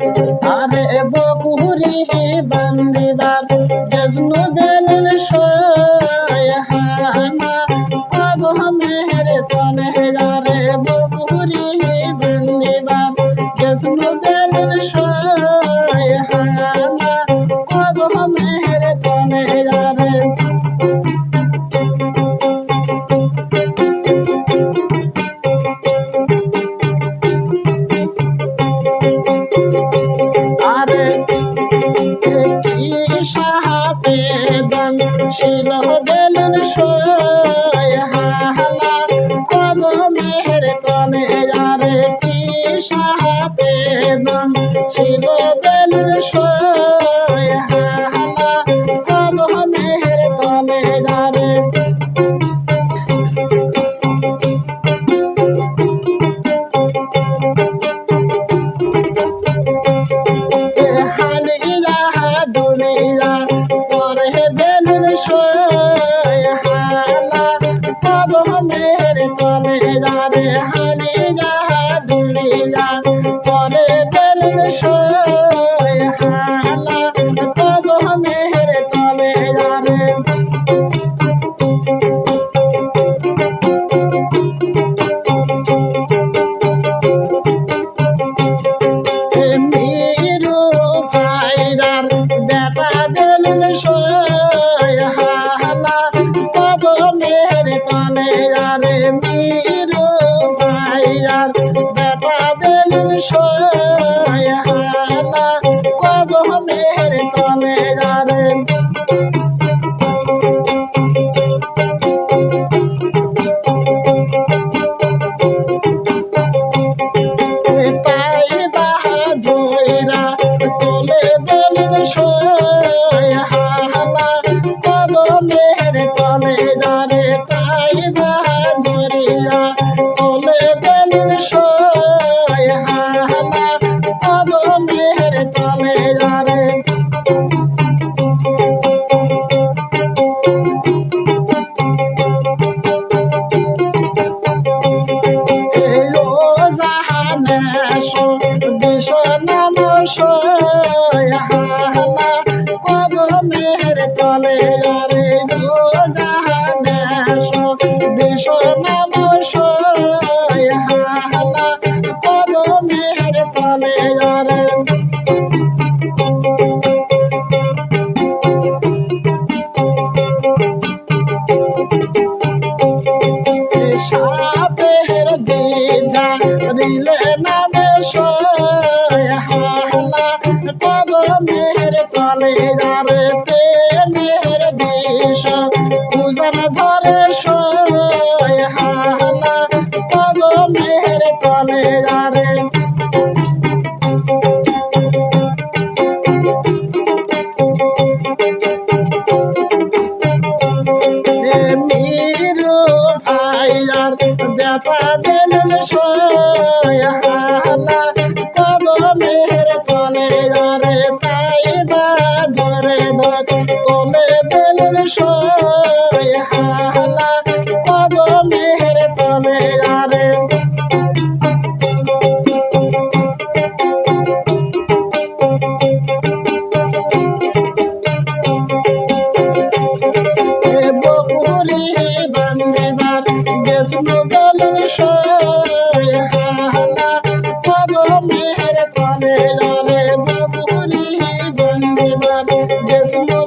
আরে বকুরি বন্দিবার গজনু বেলের সহানা কদমের তলে যারে বকুরি বন্দিবার গজনু বেলের সহানা কদমের তলে যারে শিল বেলের সহানা কদমের তলে যারে কি সাহাবেদন শিল বেলের সহানা কদমের তলে যারে কদমের তলে যারে হালি যাহা ডুলিয়া পরে বেলের সহানা কদমের তলে যারে মিরু ভাইরার বেটা বেলের সহানা কদমের তলে যারে মিরু ভাইয়ার বেটা বেলের সহানা কদমের তলে যারে তাই বাহাদুরা তোলে বেলের সহানা কদমের তলে যারে তাই বাহাদুরিয়া তোলে বেলের সহানা কদমের তলে যারে নাম সহানা কদমের তলে যারে জাহানেশ বিষ নাম সহানা কদমের তলে যারে সাপের বীজা রিলে নামে সহানা কদমের তলে যারে প্রেমের বিষ পূজন ধরে সহানা কদমের তলে যারে মিরু ভাইয়ার বেটা বেলের সহানা কদমের তলে যারে তাই বাদরে তোলে বেলের সহানা কদমের তলে যারে বকুরি বন্দিবার গজনু বেলের সহানা কদমের তলে যারে বকুরি বন্দিবার গজনু